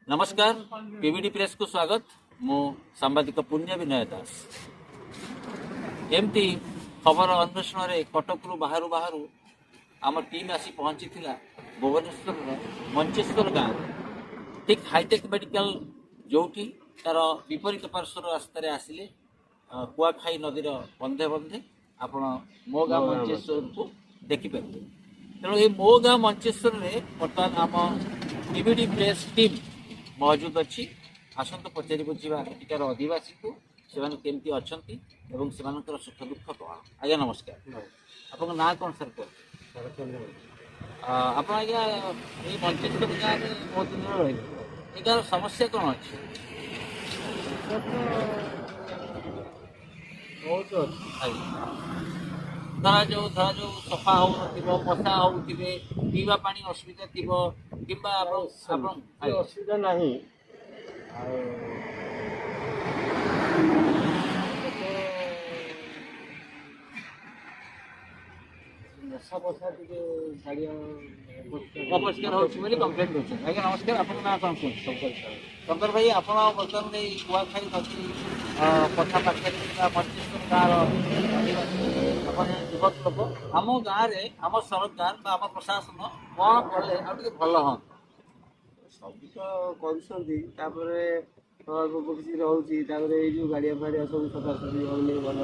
नमस्कार PVD press को स्वागत। मु सांबादिक पुण्य विनय दास। एमती खबर अन्वेषण रे कटक बाहर बाहर आम टीम आसी पहुंची भुवनेश्वर मंचेश्वर गाँव ठीक हाईटेक मेडिकल जोटी तार विपरीत पार्श्वर रास्तार आसिले कुआखाई नदीर बंधे बंधे आपण मो गाँव मंचेश्वर को देखिपारे। तेणु ये मो गाँव मंचेश्वर में बर्तमान आम पीवीडी प्रेस टीम मौजूद अच्छी। आसतु पचारि बुझा एठार आदिवासी को केमती अच्छा और से सुख दुख कौन। आज्ञा नमस्कार। आपन ना कौन सर कह आप आज्ञा ये मंचेश्वर गाँव में बहुत दिन रही ये गाँव समस्या कौन अच्छी? बहुत धरा जो सफा हो मशा होते पीवा पानी असुविधा थी कि असुविधा नहीं मशा बसा अपरिष्कार होली कम्प्लेन कर। आज्ञा नमस्कार। आप कौन शंकर भाई आप बर्तमान कुआखाई नदी पछा पाखे मंचेश्वर गाँव युवक लोक आम गाँव में आम सरकार आम प्रशासन कौन कले आगे भल हाँ सब तो किसी रोचे जो गाड़िया फाड़िया सब सफासफी होने भल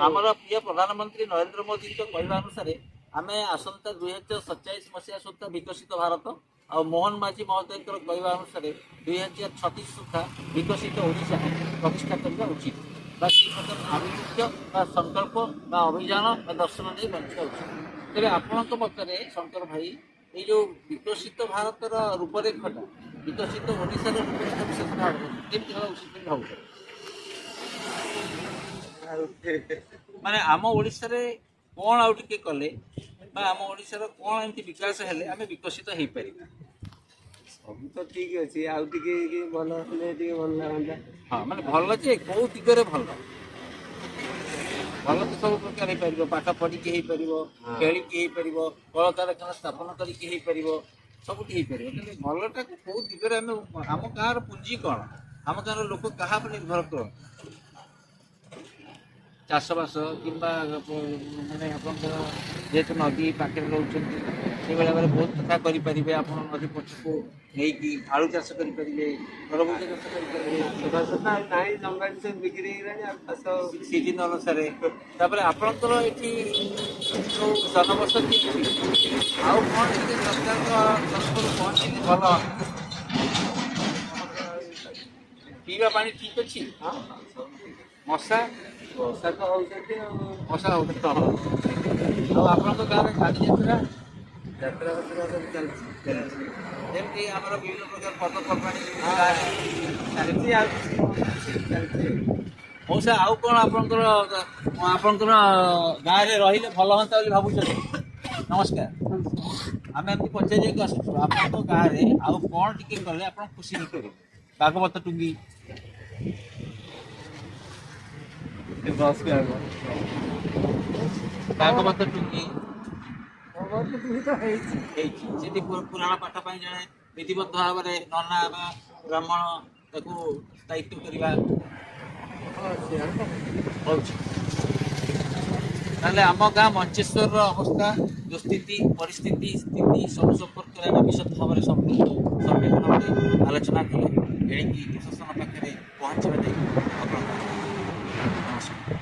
आमर प्रिय प्रधानमंत्री नरेंद्र मोदी कहवा अनुसार आम आसंता 2047 मसीहा सुधा विकसित भारत और मोहन माझी महोदय कहवा अनुसार 2036 सुधा विकसित ओडिशा प्रतिष्ठा करने उचित आभिमुख्य संकल्प अभियान दर्शन नहीं बंचा उचित। तेरे आपण मतरे शंकर भाई ये जो विकसित भारत रूपरेखा विकसित ओडिशा रूपरेखा विशेष उचित भाव माने आम ओडिशा रे कौन आउ टिके कले आम ओडिशा रो कौन एमती विकास हेले आमे विकसित हेई परिबा? सब तो ठीक अच्छे आउ भल भल लगता। हाँ माने भल जे कौ दिगरे भल भल तो सब प्रकार हो पार पाठ पढ़िकी हो पार खेलिकी हो पार कल कारखाना स्थापन करके हो पार सबुठी हो पार भलटा कौ दिगरे आम गाँव पुंजी कौन आम गाँव लोक क्या निर्भर कर चाषबास कि मैंने जेहेतु नदी पाखे रोचे से भाव में बहुत कथा करेंगे। आप नदी पछक नहीं आलू चाष करेंगे तरबूज चाष करेंगे बिक्री सीजन अनुसार आपणकर ये जो जनबसती आउ कौन सरकार कौन भल पीवा पानी ठीक अच्छी मशा वर्षा तो हो मशा हो आप गाँव में गाड़ी यात्रा सब चलती जमी आम विभिन्न प्रकार पर्वपर्वाणी मौसा आउ कौन आपणकर गाँव में रही भल हाँ भावुँ? नमस्कार। आम एमती पचार आसु आप गाँव में आउ कौन टिके कले आप खुशी नहीं करेंगे? बागवत टुंगी बागवत टुंगी पुराण पाठ जड़े विधिबद्ध भाव में नना ब्राह्मण दायित्व करवा आम गाँ मंचेश्वर अवस्था जो स्थिति परिस्थिति स्थिति सब संपर्क में विशद भाव में संपूर्ण भाव आलोचना कले एणिकी प्रशासन पाखे पहुँचवा नमस्कार।